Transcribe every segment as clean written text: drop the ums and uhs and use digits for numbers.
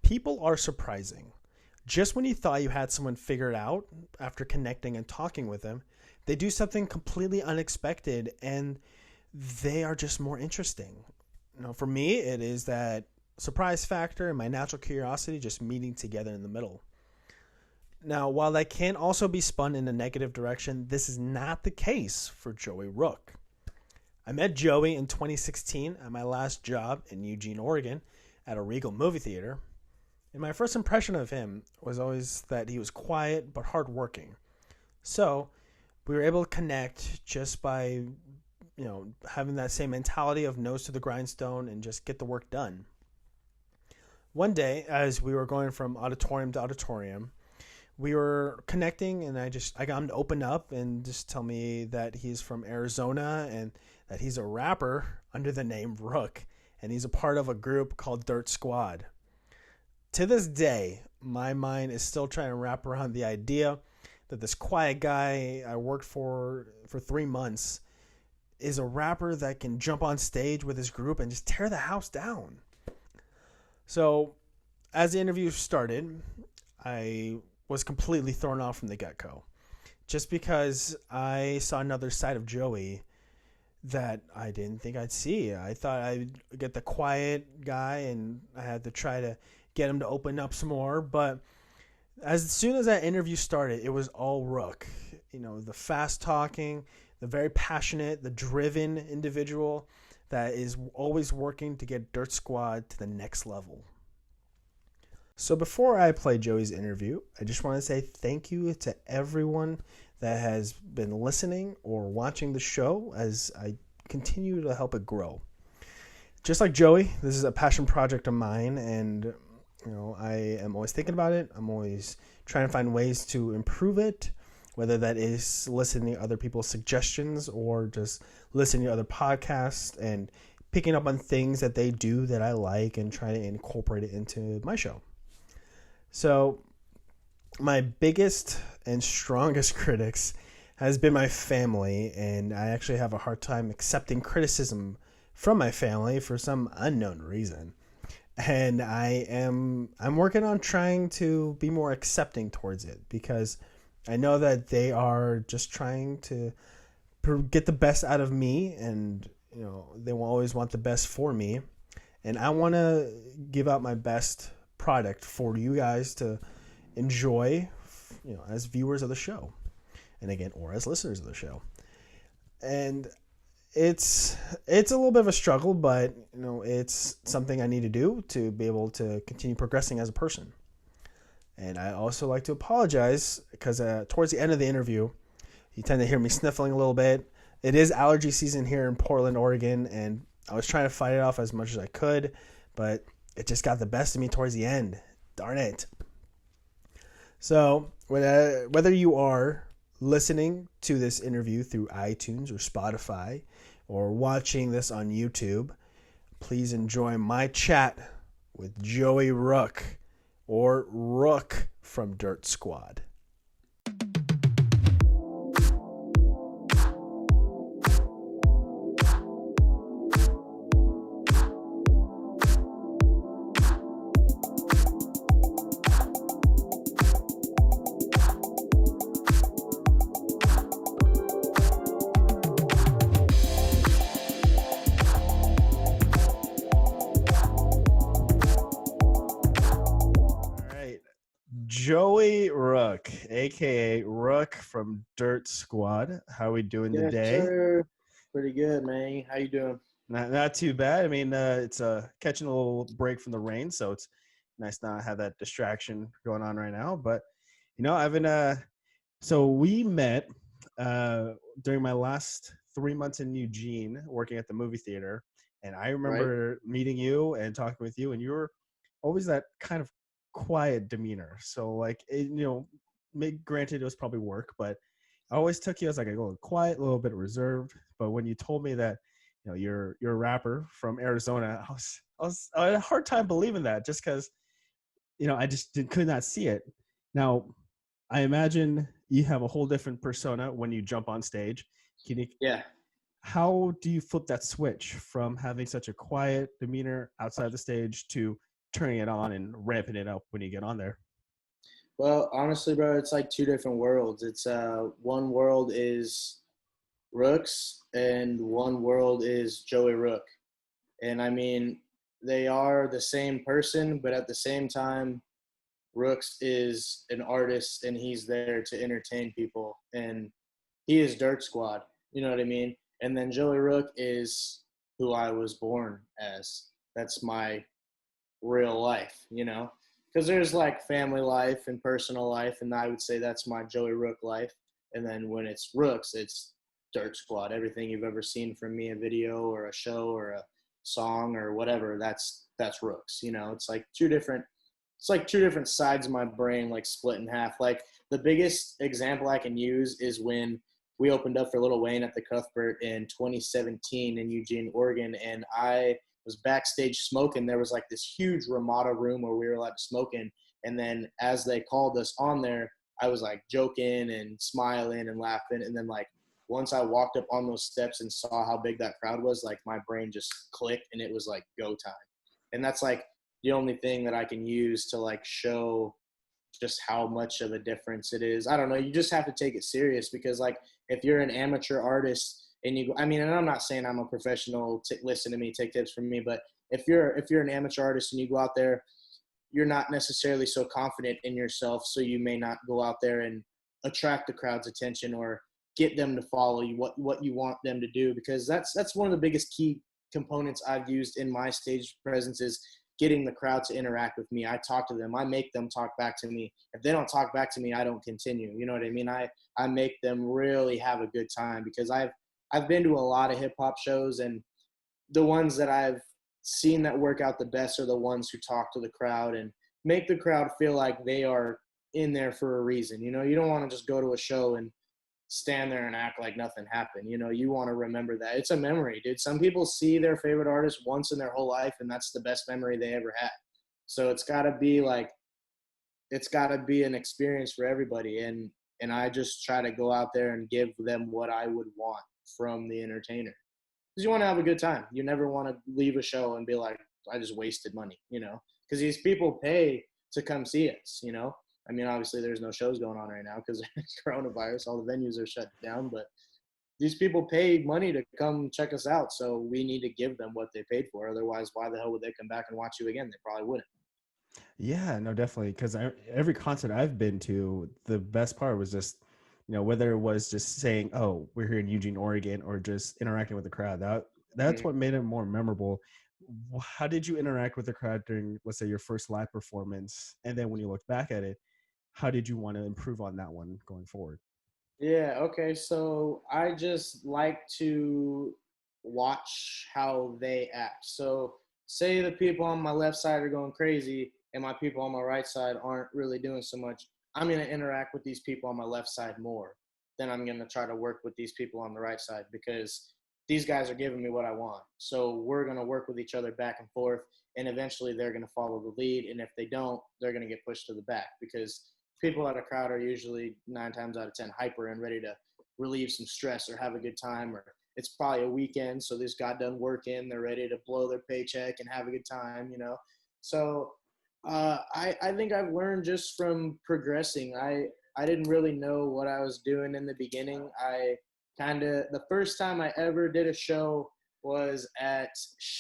People are surprising. Just when you thought you had someone figured out after connecting and talking with them, they do something completely unexpected and they are just more interesting. For me, it is that surprise factor and my natural curiosity just meeting together in the middle. Now, while that can also be spun in a negative direction, this is not the case for Joey Rook. I met Joey in 2016 at my last job in Eugene, Oregon, at a Regal movie theater. And my first impression of him was always that he was quiet but hardworking. So we were able to connect just by, having that same mentality of nose to the grindstone and just get the work done. One day, as we were going from auditorium to auditorium, we were connecting and I got him to open up and just tell me that he's from Arizona and that he's a rapper under the name Rook. And he's a part of a group called Dirt Squad. To this day, my mind is still trying to wrap around the idea that this quiet guy I worked for 3 months is a rapper that can jump on stage with his group and just tear the house down. So as the interview started, I was completely thrown off from the get-go. Just because I saw another side of Joey that I didn't think I'd see. I thought I'd get the quiet guy and I had to try to get him to open up some more. But as soon as that interview started, it was all Rook. The fast talking, the very passionate, the driven individual that is always working to get Dirt Squad to the next level. So before I play Joey's interview, I just want to say thank you to everyone that has been listening or watching the show as I continue to help it grow. Just like Joey, this is a passion project of mine, and I am always thinking about it. I'm always trying to find ways to improve it, whether that is listening to other people's suggestions or just listening to other podcasts and picking up on things that they do that I like and try to incorporate it into my show. So my biggest and strongest critics has been my family, and I actually have a hard time accepting criticism from my family for some unknown reason. And I'm working on trying to be more accepting towards it because I know that they are just trying to get the best out of me, and they will always want the best for me, and I want to give out my best product for you guys to enjoy, as viewers of the show, and again, or as listeners of the show. And it's a little bit of a struggle, but it's something I need to do to be able to continue progressing as a person. And I also like to apologize because towards the end of the interview, you tend to hear me sniffling a little bit. It is allergy season here in Portland, Oregon, and I was trying to fight it off as much as I could, but it just got the best of me towards the end. Darn it. So whether you are listening to this interview through iTunes or Spotify or watching this on YouTube, please enjoy my chat with Joey Rook, or Rook from Dirt Squad. Joey Rook, aka Rook from Dirt Squad. How are we doing today? Sir. Pretty good, man. How you doing? Not too bad. I mean, it's catching a little break from the rain, so it's nice not to have that distraction going on right now. But I've been so we met during my last 3 months in Eugene, working at the movie theater, and I remember meeting you and talking with you, and you were always that kind of quiet demeanor. So granted it was probably work, but I always took you as like a little quiet, a little bit reserved. But when you told me that you're a rapper from Arizona, I had a hard time believing that, just because I just could not see it. Now I imagine you have a whole different persona when you jump on stage. Yeah. How do you flip that switch from having such a quiet demeanor outside the stage to turning it on and ramping it up when you get on there? Well, honestly, bro, it's like two different worlds. It's one world is RooX and one world is Joey Rook. And I mean, they are the same person, but at the same time, RooX is an artist and he's there to entertain people. And he is Dirt Squad. You know what I mean? And then Joey Rook is who I was born as. That's my real life, you know? Because there's like family life and personal life, and I would say that's my Joey Rook life. And then when it's RooX, it's Dirt Squad. Everything you've ever seen from me, a video or a show or a song or whatever, that's RooX. You know, it's like two different sides of my brain like split in half. Like the biggest example I can use is when we opened up for Lil Wayne at the Cuthbert in 2017 in Eugene, Oregon, and I was backstage smoking. There was like this huge Ramada room where we were allowed to smoke in. And then as they called us on there, I was like joking and smiling and laughing. And then like once I walked up on those steps and saw how big that crowd was, like my brain just clicked and it was like go time. And that's like the only thing that I can use to like show just how much of a difference it is. I don't know. You just have to take it serious because like if you're an amateur artist and you, I mean, and I'm not saying I'm a professional, listen to me, take tips from me, but if you're an amateur artist and you go out there, you're not necessarily so confident in yourself. So you may not go out there and attract the crowd's attention or get them to follow you, what you want them to do, because that's one of the biggest key components I've used in my stage presence is getting the crowd to interact with me. I talk to them. I make them talk back to me. If they don't talk back to me, I don't continue. You know what I mean? I make them really have a good time because I've been to a lot of hip hop shows, and the ones that I've seen that work out the best are the ones who talk to the crowd and make the crowd feel like they are in there for a reason. You know, you don't want to just go to a show and stand there and act like nothing happened. You know, you want to remember that. It's a memory, dude. Some people see their favorite artist once in their whole life, and that's the best memory they ever had. So it's got to be an experience for everybody. And I just try to go out there and give them what I would want from the entertainer. Because you want to have a good time. You never want to leave a show and be like, I just wasted money, you know? Because these people pay to come see us, you know? I mean, obviously there's no shows going on right now because coronavirus, all the venues are shut down, but these people pay money to come check us out. So we need to give them what they paid for. Otherwise, why the hell would they come back and watch you again? They probably wouldn't. Yeah, no, definitely. Because every concert I've been to, the best part was just, whether it was just saying, "Oh, we're here in Eugene, Oregon," or just interacting with the crowd. That's what made it more memorable. How did you interact with the crowd during, let's say, your first live performance? And then when you look back at it, how did you want to improve on that one going forward? Yeah, okay. So I just like to watch how they act. So say the people on my left side are going crazy and my people on my right side aren't really doing so much. I'm going to interact with these people on my left side more than I'm going to try to work with these people on the right side because these guys are giving me what I want. So we're going to work with each other back and forth, and eventually they're going to follow the lead. And if they don't, they're going to get pushed to the back because people at a crowd are usually 9 times out of 10 hyper and ready to relieve some stress or have a good time, or it's probably a weekend, so they just got done working, they're ready to blow their paycheck and have a good time, you know. So I think I've learned just from progressing. I didn't really know what I was doing in the beginning. The first time I ever did a show was at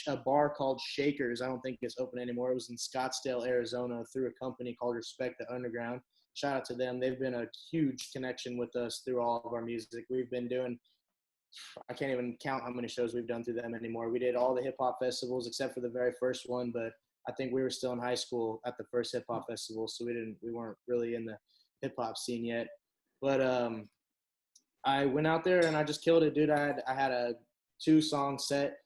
a bar called Shakers. I don't think it's open anymore. It was in Scottsdale, Arizona, through a company called Respect the Underground. Shout out to them. They've been a huge connection with us through all of our music. We've been doing, I can't even count how many shows we've done through them anymore. We did all the hip hop festivals except for the very first one, but I think we were still in high school at the first hip hop festival, so we weren't really in the hip hop scene yet. But I went out there and I just killed it, dude. I had a 2-song set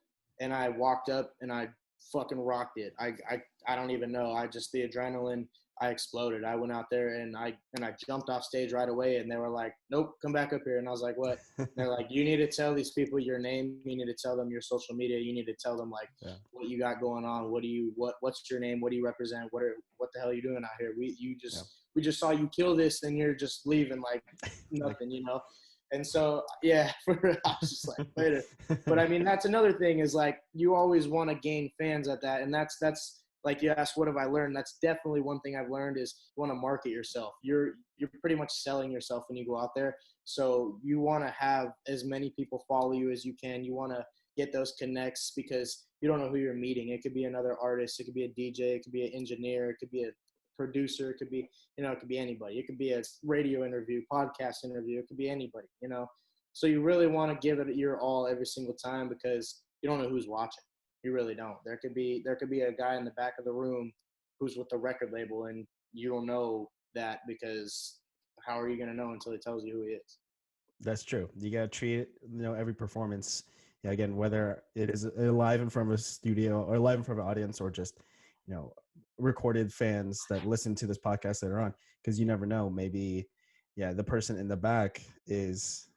and I walked up and I fucking rocked it. I don't even know. The adrenaline, I exploded. I went out there and I jumped off stage right away, and they were like, "Nope, come back up here." And I was like, "What?" And they're like, "You need to tell these people your name. You need to tell them your social media. You need to tell them like what you got going on. What's your name? What do you represent? What the hell are you doing out here? We just saw you kill this, and you're just leaving like nothing, you know." And so, yeah, I was just like, later. But I mean, that's another thing is like, you always want to gain fans at that. And that's like you asked, what have I learned? That's definitely one thing I've learned is you want to market yourself. You're pretty much selling yourself when you go out there. So you want to have as many people follow you as you can. You want to get those connects because you don't know who you're meeting. It could be another artist. It could be a DJ. It could be an engineer. It could be a producer. It could be, it could be anybody. It could be a radio interview, podcast interview. It could be anybody. So you really want to give it your all every single time because you don't know who's watching. You really don't. There could be a guy in the back of the room who's with the record label, and you don't know that because how are you going to know until he tells you who he is? That's true. You got to treat it, every performance. Yeah, again, whether it is live in front of a studio or live in front of an audience or just, recorded fans that listen to this podcast that are on, because you never know. Maybe, the person in the back is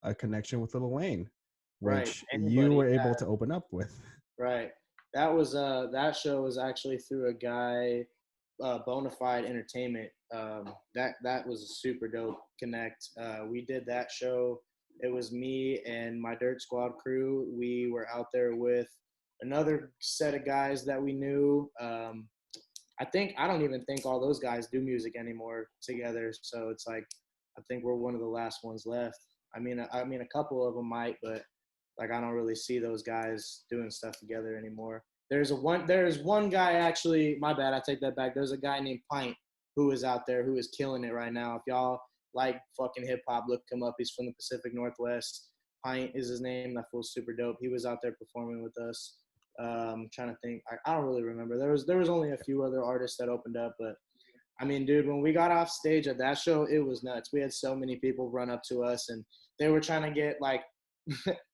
a connection with Lil Wayne, which Right. you were able to open up with. Right. That was that show was actually through a guy, Bonafide Entertainment. That was a super dope connect. We did that show. It was me and my Dirt Squad crew. We were out there with another set of guys that we knew. I don't even think all those guys do music anymore together. So it's like, I think we're one of the last ones left. I mean, a couple of them might, but like, I don't really see those guys doing stuff together anymore. There's one guy, actually, my bad, I take that back. There's a guy named Pint who is out there who is killing it right now. If y'all like fucking hip hop, look him up. He's from the Pacific Northwest. Pint is his name. That feels super dope. He was out there performing with us. Trying to think. I don't really remember. There was only a few other artists that opened up, but I mean, dude, when we got off stage at that show, it was nuts. We had so many people run up to us, and they were trying to get like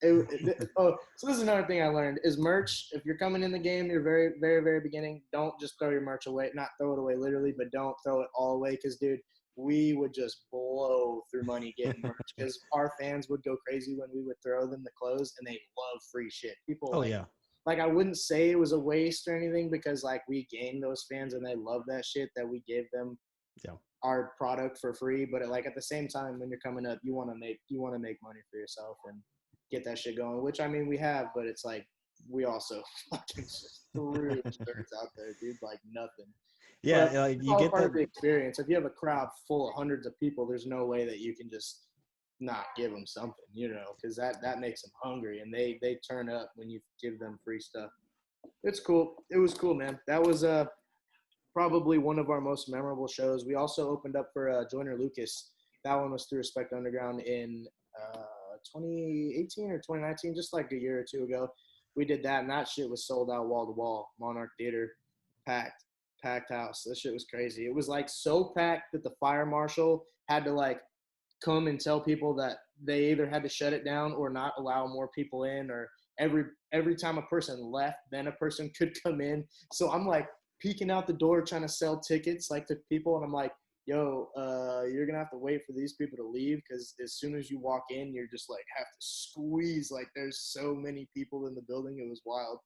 so this is another thing I learned is merch. If you're coming in the game, you're very, very, very beginning, don't just throw your merch away. Not throw it away literally, but don't throw it all away because, dude, we would just blow through money getting merch because our fans would go crazy when we would throw them the clothes, and they love free shit. People like I wouldn't say it was a waste or anything because like we gained those fans and they love that shit that we gave them our product for free. But like at the same time, when you're coming up, you want to make money for yourself and get that shit going, which I mean we have, but it's like we also fucking just threw shirts out there, dude, like nothing. Yeah, but like you get part that of the experience. If you have a crowd full of hundreds of people, there's no way that you can just not give them something, because that makes them hungry, and they turn up when you give them free stuff. It's cool. It was cool, man. That was probably one of our most memorable shows. We also opened up for Joyner Lucas. That one was through Respect Underground in 2018 or 2019, just like a year or two ago. We did that, and that shit was sold out wall to wall. Monarch Theater, packed house. That shit was crazy. It was like so packed that the fire marshal had to like come and tell people that they either had to shut it down or not allow more people in, or every time a person left, then a person could come in. So I'm like peeking out the door trying to sell tickets like to people, and I'm like, yo, you're gonna have to wait for these people to leave because as soon as you walk in, you're just like have to squeeze. Like there's so many people in the building. It was wild.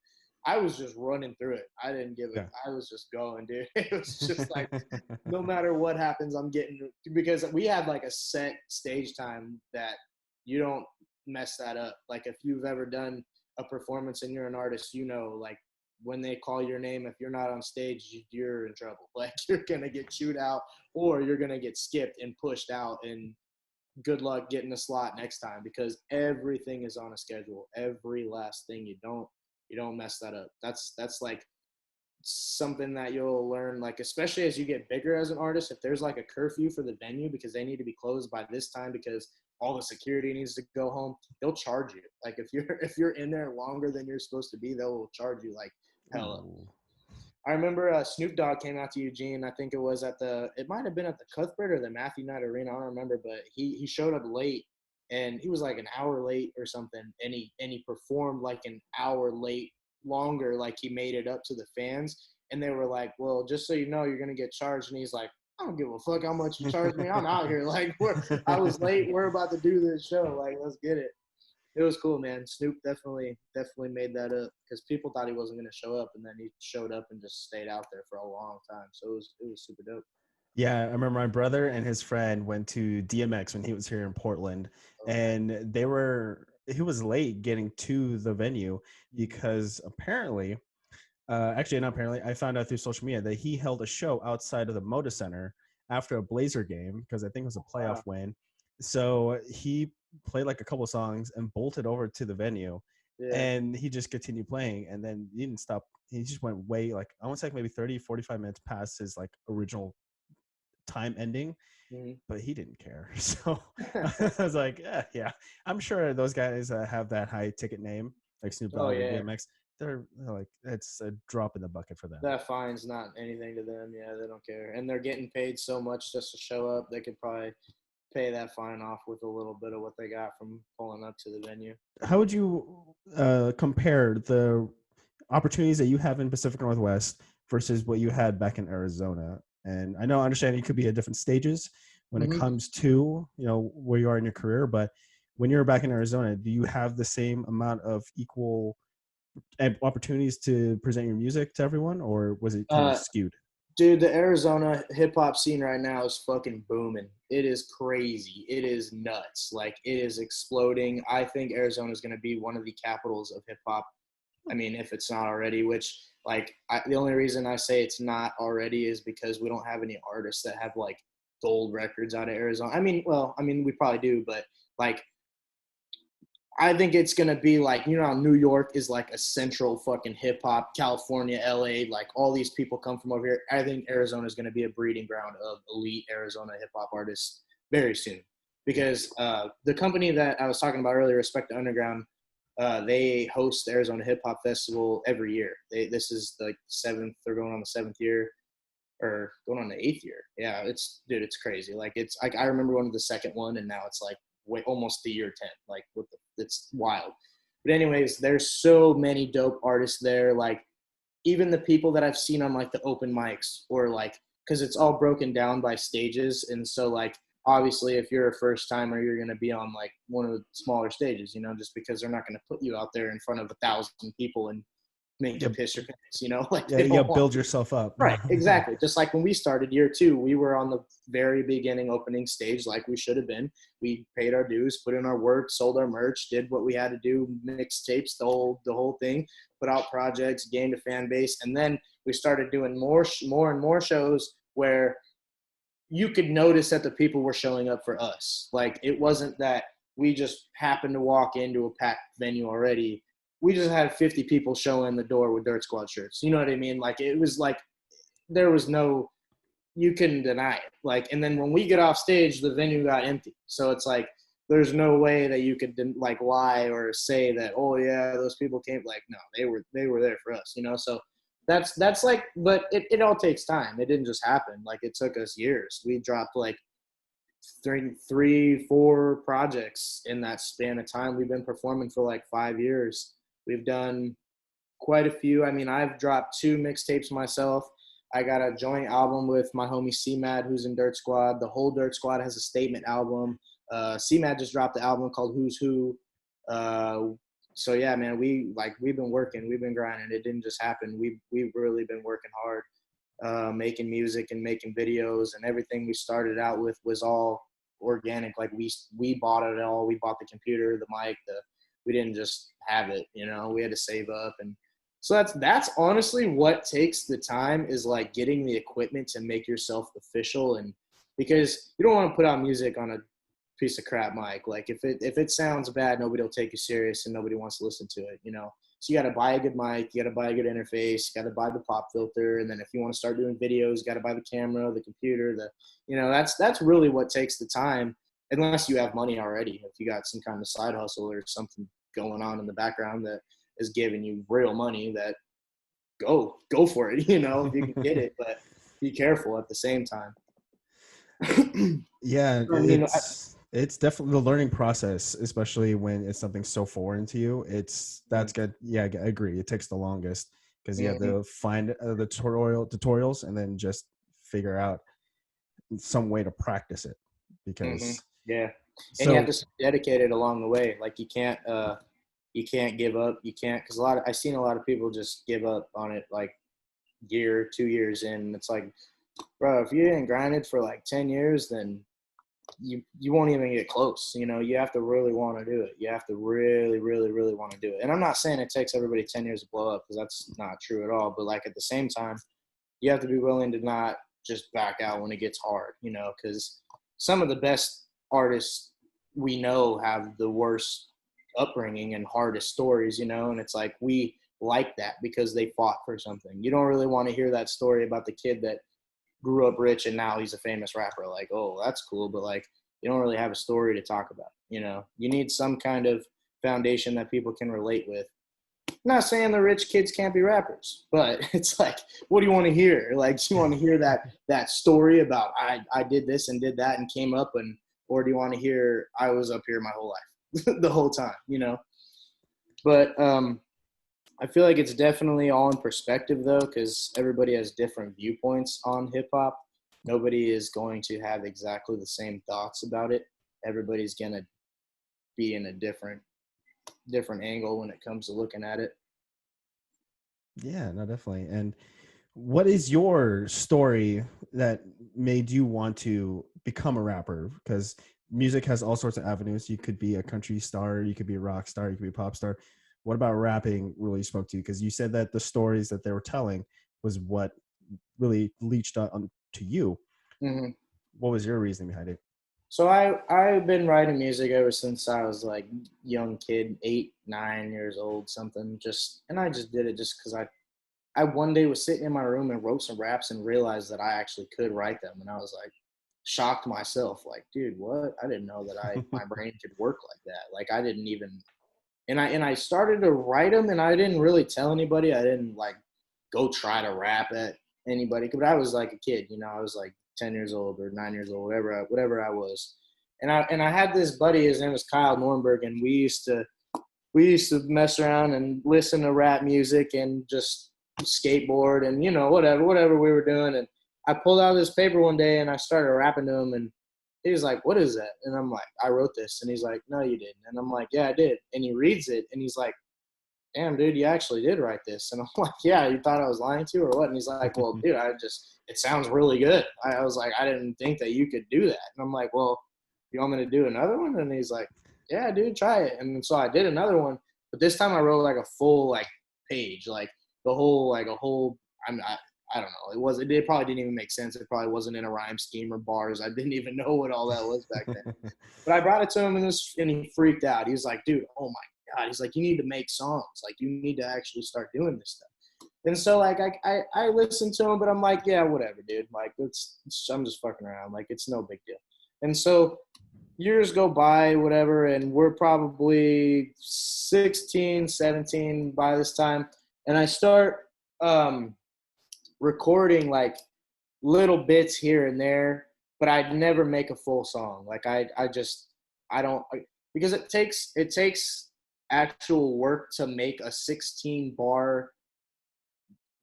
I was just running through it. I didn't give it. I was just going, dude. It was just like, no matter what happens, I'm getting, because we had like a set stage time that you don't mess that up. Like if you've ever done a performance and you're an artist, like when they call your name, if you're not on stage, you're in trouble. Like you're going to get chewed out or you're going to get skipped and pushed out, and good luck getting a slot next time because everything is on a schedule. Every last thing. You don't mess that up. That's like something that you'll learn, like especially as you get bigger as an artist. If there's like a curfew for the venue because they need to be closed by this time because all the security needs to go home, they'll charge you. Like if you're in there longer than you're supposed to be, they'll charge you like hell up. I remember Snoop Dogg came out to Eugene. I think it was it might have been at the Cuthbert or the Matthew Knight Arena. I don't remember, but he showed up late. And he was like an hour late or something, and he performed like an hour late longer, like he made it up to the fans. And they were like, well, just so you know, you're going to get charged. And he's like, I don't give a fuck how much you charge me. I'm out here. Like, I was late. We're about to do this show. Like, let's get it. It was cool, man. Snoop definitely made that up because people thought he wasn't going to show up, and then he showed up and just stayed out there for a long time. So it was super dope. Yeah, I remember my brother and his friend went to DMX when he was here in Portland, and he was late getting to the venue because apparently Actually, not apparently. I found out through social media that he held a show outside of the Moda Center after a Blazer game because I think it was a playoff Wow. win. So he played like a couple songs and bolted over to the venue, Yeah. and he just continued playing. And then he didn't stop. He just went way like I want to say like maybe 30, 45 minutes past his like original time ending, Mhm. but he didn't care. So I was like, yeah, I'm sure those guys have that high ticket name like Snoop Oh Dogg or yeah. DMX. They're like it's a drop in the bucket for them. That fine's not anything to them. Yeah, they don't care. And they're getting paid so much just to show up. They could probably pay that fine off with a little bit of what they got from pulling up to the venue. How would you compare the opportunities that you have in Pacific Northwest versus what you had back in Arizona? And I understand you could be at different stages when it Mm-hmm. comes to where you are in your career, but when you're back in Arizona, do you have the same amount of equal opportunities to present your music to everyone, or was it kind of Uh, skewed? Dude, the Arizona hip hop scene right now is fucking booming. It is crazy. It is nuts. Like, it is exploding. I think Arizona is going to be one of the capitals of hip hop. I mean, if it's not already, which, like, the only reason I say it's not already is because we don't have any artists that have, like, gold records out of Arizona. We probably do, but, like, I think it's gonna be like, how New York is like a central fucking hip hop, California, LA, like all these people come from over here. I think Arizona is gonna be a breeding ground of elite Arizona hip hop artists very soon. Because the company that I was talking about earlier, Respect the Underground, they host the Arizona Hip Hop Festival every year. This is like seventh, they're going on the 7th year or going on the 8th year. Yeah, it's crazy. Like it's like I remember one of the second one, and now it's like way almost the year 10. Like it's wild. But anyways, there's so many dope artists there. Like even the people that I've seen on like the open mics or like because it's all broken down by stages, and so like obviously if you're a first timer, you're gonna be on like one of the smaller stages, just because they're not gonna put you out there in front of 1,000 people and make you Yeah, piss your pants, like yeah, they you don't want build to. yourself up. Right, Yeah. exactly. Just like when we started year 2, we were on the very beginning opening stage like we should have been. We paid our dues, put in our work, sold our merch, did what we had to do, mixtapes, the whole thing, put out projects, gained a fan base, and then we started doing more and more shows where you could notice that the people were showing up for us. Like it wasn't that we just happened to walk into a packed venue already. We just had 50 people show in the door with Dirt Squad shirts. You know what I mean? Like it was like there was no you couldn't deny it. Like, and then when we get off stage, the venue got empty. So it's like there's no way that you could like lie or say that, oh yeah, those people came. Like, no, they were there for us. So that's like, but it all takes time. It didn't just happen. Like it took us years. We dropped like three, four projects in that span of time. We've been performing for like 5 years. We've done quite a few. I mean, I've dropped 2 mixtapes myself. I got a joint album with my homie C-Mad, who's in Dirt Squad. The whole Dirt Squad has a statement album. C-Mad just dropped the album called Who's Who. So yeah, man, we've been working, we've been grinding. It didn't just happen. We've really been working hard, making music and making videos, and everything we started out with was all organic. Like we bought it all. We bought the computer, the mic, we didn't just have it. We had to save up, and so that's honestly what takes the time is like getting the equipment to make yourself official, and because you don't want to put out music on a piece of crap mic. Like if it sounds bad, nobody will take you serious and nobody wants to listen to it. So you got to buy a good mic, you got to buy a good interface, you got to buy the pop filter, and then if you want to start doing videos, you got to buy the camera, the computer, that's really what takes the time. Unless you have money already, if you got some kind of side hustle or something going on in the background that is giving you real money, that go for it, if you can get it, but be careful at the same time. Yeah, I mean, it's definitely the learning process, especially when it's something so foreign to you. That's good. Yeah, I agree. It takes the longest because you have to find the tutorials and then just figure out some way to practice it. Because yeah, and you have so to stay dedicated along the way. Like you can't give up. You can't, because I've seen a lot of people just give up on it like year, 2 years in. It's like, bro, if you didn't grind it for like 10 years, then you won't even get close. You know, you have to really want to do it. You have to really, really, really want to do it. And I'm not saying it takes everybody 10 years to blow up, because that's not true at all. But like at the same time, you have to be willing to not just back out when it gets hard, you know, because some of the best artists we know have the worst upbringing and hardest stories, you know, and it's like we like that because they fought for something. You don't really want to hear that story about the kid that grew up rich and now he's a famous rapper. Like, oh, that's cool, but like you don't really have a story to talk about, you know. You need some kind of foundation that people can relate with. I'm not saying the rich kids can't be rappers, but it's like, what do you want to hear? Like, do you want to hear that story about I did this and did that and came up, and or do you want to hear I was up here my whole life the whole time, you know? But I feel like it's definitely all in perspective, though, because everybody has different viewpoints on hip hop. Nobody is going to have exactly the same thoughts about it. Everybody's going to be in a different angle when it comes to looking at it. Yeah, no, definitely. And what is your story that made you want to become a rapper? Because music has all sorts of avenues. You could be a country star, you could be a rock star, you could be a pop star. What about rapping really spoke to you? Because you said that the stories that they were telling was what really leached on to you. Mm-hmm. What was your reasoning behind it? So I've been writing music ever since I was like young kid, 8, 9 years old, something. And I just did it just because I one day was sitting in my room and wrote some raps and realized that I actually could write them, and I was like shocked myself, like, dude, what? I didn't know that my brain could work like that. Like I didn't even, and I started to write them, and I didn't really tell anybody. I didn't like go try to rap at anybody, but I was like a kid, you know. I was like 10 years old or 9 years old, whatever I was. And I had this buddy, his name was Kyle Nornberg, and we used to mess around and listen to rap music and just skateboard and, you know, whatever we were doing. And I pulled out this paper one day and I started rapping to him, and he was like, "What is that?" And I'm like, "I wrote this." And he's like, "No, you didn't." And I'm like, "Yeah, I did." And he reads it and he's like, "Damn, dude, you actually did write this." And I'm like, "Yeah, you thought I was lying to you or what?" And he's like, "Well, dude, it sounds really good." I was like, "I didn't think that you could do that." And I'm like, "Well, you want me to do another one?" And he's like, "Yeah, dude, try it." And so I did another one, but this time I wrote like a full like page, like the whole, like a whole, I don't know. It probably didn't even make sense. It probably wasn't in a rhyme scheme or bars. I didn't even know what all that was back then. But I brought it to him and he freaked out. He was like, "Dude, oh my God." He's like, "You need to make songs. Like, you need to actually start doing this stuff." And so like I listened to him, but I'm like, "Yeah, whatever, dude. Like I'm just fucking around. Like it's no big deal." And so years go by, whatever, and we're probably 16, 17 by this time. And I start recording like little bits here and there, but I'd never make a full song. Like I don't, because it takes actual work to make a 16 bar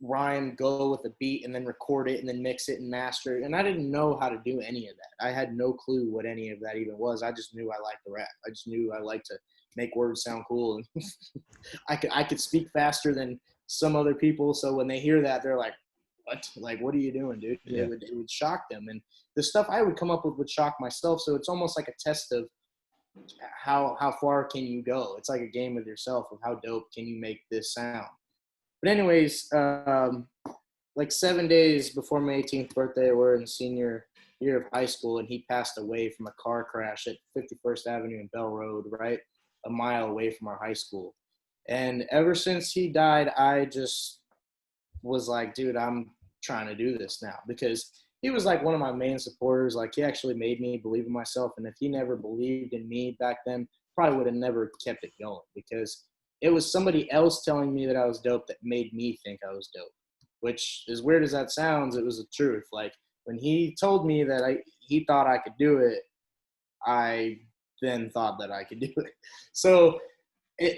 rhyme go with a beat and then record it and then mix it and master it. And I didn't know how to do any of that. I had no clue what any of that even was. I just knew I liked to rap. I just knew I liked to make words sound cool. And I could speak faster than some other people. So when they hear that, they're like, "What? Like, what are you doing, dude?" Yeah. It would shock them. And the stuff I would come up with would shock myself. So it's almost like a test of how far can you go. It's like a game with yourself of how dope can you make this sound. But anyways, like 7 days before my 18th birthday, we're in senior year of high school, and he passed away from a car crash at 51st Avenue and Bell Road, right a mile away from our high school. And ever since he died, I just was like, dude, I'm trying to do this now, because he was like one of my main supporters. Like he actually made me believe in myself. And if he never believed in me back then, probably would have never kept it going, because it was somebody else telling me that I was dope that made me think I was dope, which, as weird as that sounds, it was the truth. Like when he told me that he thought I could do it, I then thought that I could do it. So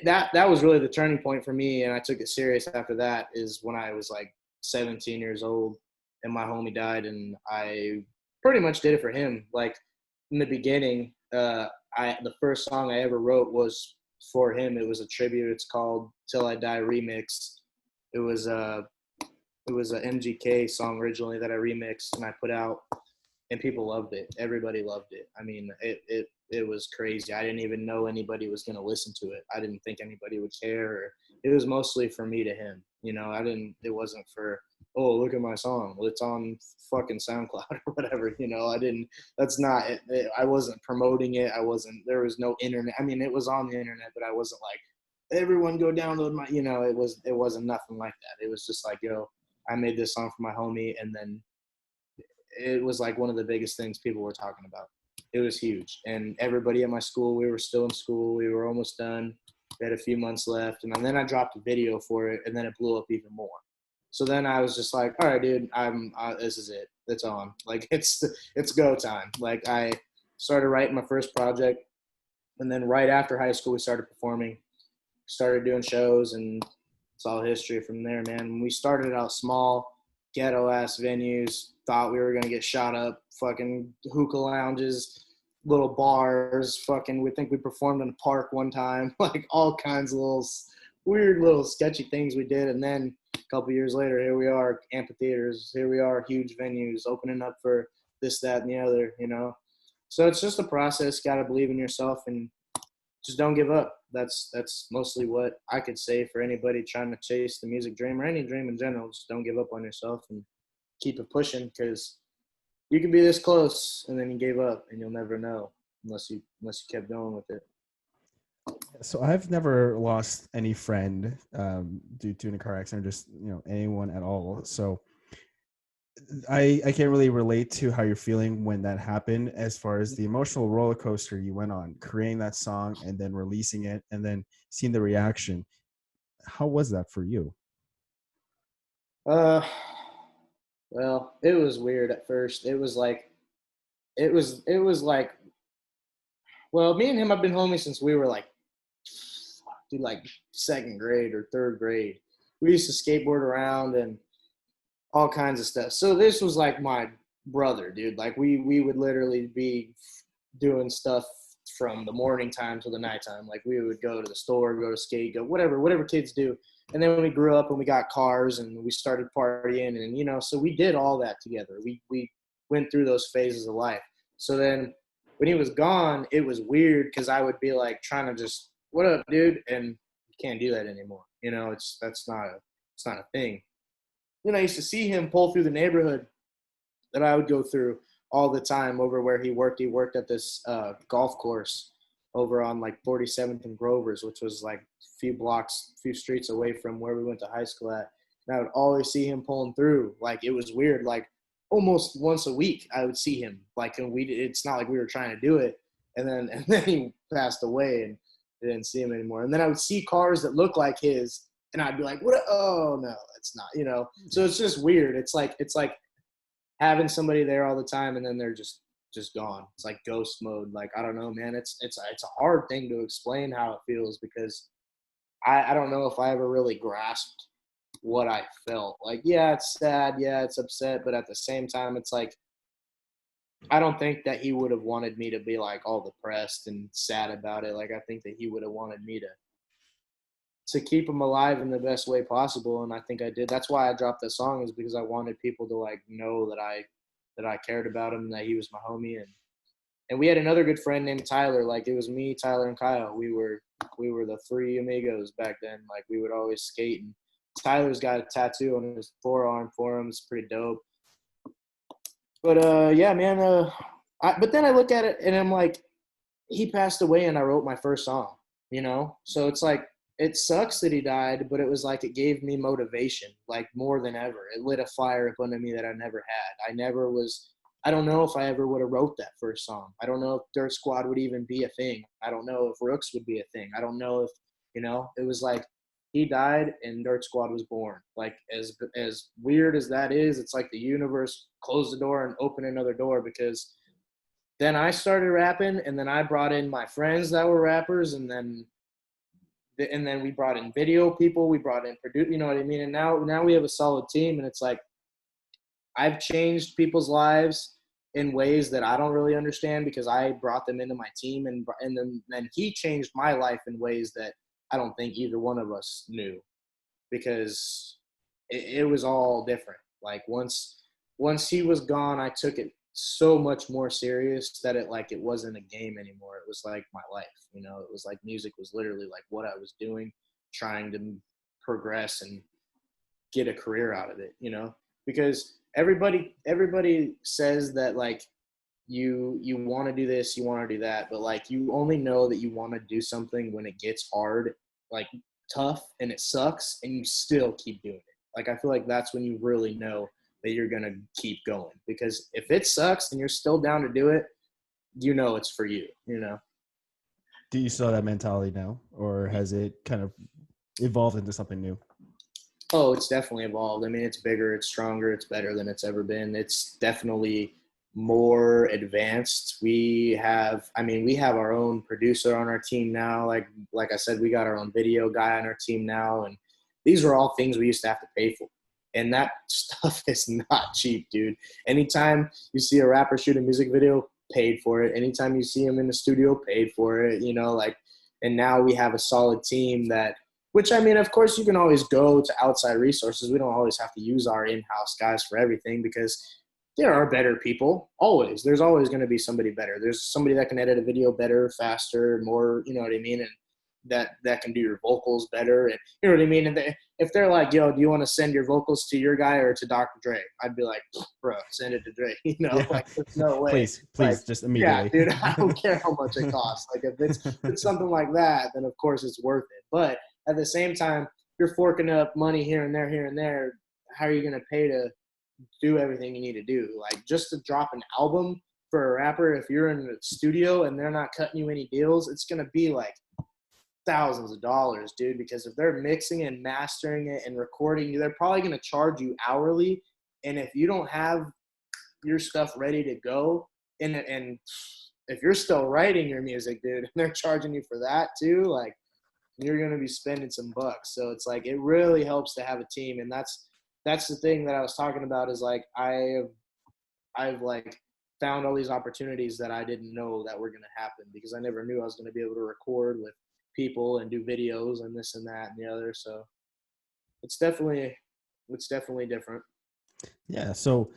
that was really the turning point for me, and I took it serious after that, is when I was like 17 years old and my homie died, and I pretty much did it for him. Like in the beginning, the first song I ever wrote was for him. It was a tribute. It's called "Till I Die" remix. It was a MGK song originally that I remixed and I put out. and people loved it. Everybody loved it. I mean, it was crazy. I didn't even know anybody was going to listen to it. I didn't think anybody would care. It was mostly for me to him. You know, it wasn't for, oh, look at my song. Well, it's on fucking SoundCloud or whatever. You know, that's not it. I wasn't promoting it. There was no internet. I mean, it was on the internet, but I wasn't like, everyone go download my, you know, it wasn't nothing like that. It was just like, yo, I made this song for my homie. And then it was like one of the biggest things people were talking about. It was huge. And everybody at my school, we were still in school. We were almost done. We had a few months left. And then I dropped a video for it, and then it blew up even more. So then I was just like, all right, dude, this is it. It's on. Like, it's go time. Like, I started writing my first project. And then right after high school, we started performing, started doing shows, and it's all history from there, man. We started out small, ghetto-ass venues, thought we were going to get shot up, fucking hookah lounges, little bars, fucking, we think we performed in a park one time, like all kinds of little weird little sketchy things we did. And then a couple years later, here we are, amphitheaters, here we are, huge venues, opening up for this, that, and the other, you know. So it's just a process. Got to believe in yourself and just don't give up. That's mostly what I could say for anybody trying to chase the music dream or any dream in general. Just don't give up on yourself and keep it pushing, because you can be this close and then you gave up and you'll never know unless you kept going with it. So I've never lost any friend due to a car accident, or just, you know, anyone at all. So I can't really relate to how you're feeling when that happened, as far as the emotional roller coaster you went on creating that song and then releasing it and then seeing the reaction. How was that for you? Well, it was weird at first. It was like, well, me and him have been homies since we were like, dude, like second grade or third grade. We used to skateboard around and all kinds of stuff. So this was like my brother, dude. Like we would literally be doing stuff from the morning time till the nighttime. Like we would go to the store, go to skate, go whatever kids do. And then when we grew up and we got cars and we started partying, and, you know, so we did all that together. We went through those phases of life. So then when he was gone, it was weird because I would be like trying to just, what up, dude? And you can't do that anymore. You know, it's not a thing. Then I used to see him pull through the neighborhood that I would go through all the time over where he worked. He worked at this golf course over on like 47th and Grovers, which was like a few streets away from where we went to high school at. And I would always see him pulling through. Like, it was weird. Like, almost once a week I would see him. Like, and it's not like we were trying to do it. And then he passed away and I didn't see him anymore. And then I would see cars that looked like his, and I'd be like, what? Oh no, it's not, you know? So it's just weird. It's like having somebody there all the time and then they're just gone. It's like ghost mode. Like, I don't know, man. It's a hard thing to explain how it feels, because I don't know if I ever really grasped what I felt. Like, yeah, it's sad. Yeah, it's upset. But at the same time, it's like, I don't think that he would have wanted me to be like all depressed and sad about it. Like, I think that he would have wanted me to keep him alive in the best way possible. And I think I did. That's why I dropped that song, is because I wanted people to like know that I cared about him, and that he was my homie. And we had another good friend named Tyler. Like, it was me, Tyler, and Kyle. We were the three amigos back then. Like, we would always skate, and Tyler's got a tattoo on his forearm for him. It's pretty dope. But yeah, man. But then I look at it and I'm like, he passed away and I wrote my first song, you know? So it's like, it sucks that he died, but it was like, it gave me motivation, like, more than ever. It lit a fire up under me that I never had. I don't know if I ever would have wrote that first song. I don't know if Dirt Squad would even be a thing. I don't know if RooX would be a thing. I don't know if, you know, it was like, he died and Dirt Squad was born. Like, as weird as that is, it's like the universe closed the door and opened another door, because then I started rapping, and then I brought in my friends that were rappers, and then we brought in video people, we brought in you know what I mean? And now we have a solid team, and it's like, I've changed people's lives in ways that I don't really understand, because I brought them into my team, and then he changed my life in ways that I don't think either one of us knew, because it was all different. Like, once he was gone, I took it so much more serious that it wasn't a game anymore. It was like my life, you know. It was like music was literally like what I was doing, trying to progress and get a career out of it, you know. Because everybody says that like you want to do this, you want to do that, but like you only know that you want to do something when it gets hard, like tough, and it sucks, and you still keep doing it. Like I feel like that's when you really know that you're gonna keep going. Because if it sucks and you're still down to do it, you know it's for you, you know. Do you still have that mentality now, or has it kind of evolved into something new? Oh, it's definitely evolved. I mean, it's bigger, it's stronger, it's better than it's ever been. It's definitely more advanced. We have our own producer on our team now. Like I said, we got our own video guy on our team now, and these are all things we used to have to pay for. And that stuff is not cheap, dude. Anytime you see a rapper shoot a music video, paid for it. Anytime you see him in the studio, paid for it, you know, like, and now we have a solid team that, which, I mean, of course you can always go to outside resources. We don't always have to use our in-house guys for everything, because there are better people. Always. There's always going to be somebody better. There's somebody that can edit a video better, faster, more, you know what I mean? And that can do your vocals better. And you know what I mean? And if they're like, yo, do you want to send your vocals to your guy or to Dr. Dre? I'd be like, bro, send it to Dre. You know, Yeah. like there's no way. Please, Like, just immediately. Yeah, dude, I don't care how much it costs. Like if it's something like that, then of course it's worth it. But at the same time, you're forking up money here and there. How are you going to pay to do everything you need to do? Like just to drop an album for a rapper, if you're in the studio and they're not cutting you any deals, it's going to be like thousands of dollars, dude, because if they're mixing and mastering it and recording, they're probably going to charge you hourly. And if you don't have your stuff ready to go, and if you're still writing your music, dude, and they're charging you for that too, like you're going to be spending some bucks. So it's like, it really helps to have a team. And that's the thing that I was talking about, is like I've like found all these opportunities that I didn't know that were going to happen, because I never knew I was going to be able to record with people and do videos and this and that and the other. So it's definitely different. Yeah. So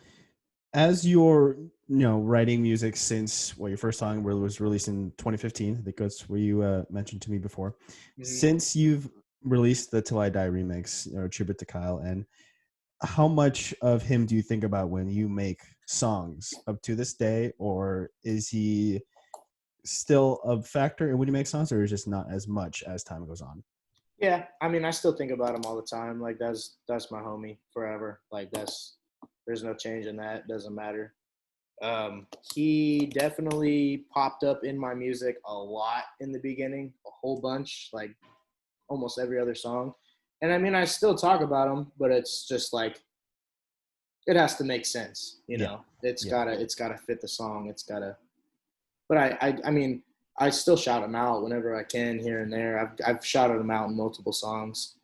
as you're, writing music since your first song was released in 2015, I think that's what you mentioned to me before. Mm-hmm. Since you've released the Till I Die remix, tribute to Kyle, and how much of him do you think about when you make songs up to this day, or is he still a factor when you make songs, or is just not as much as time goes on? Yeah, I mean, I still think about him all the time. Like that's my homie forever. Like there's no change in that. It doesn't matter. He definitely popped up in my music a lot in the beginning, a whole bunch, like almost every other song. And I mean, I still talk about him, but it's just like, it has to make sense, you know. It's gotta fit the song. It's gotta. But I mean, I still shout him out whenever I can, here and there. I've shouted him out in multiple songs.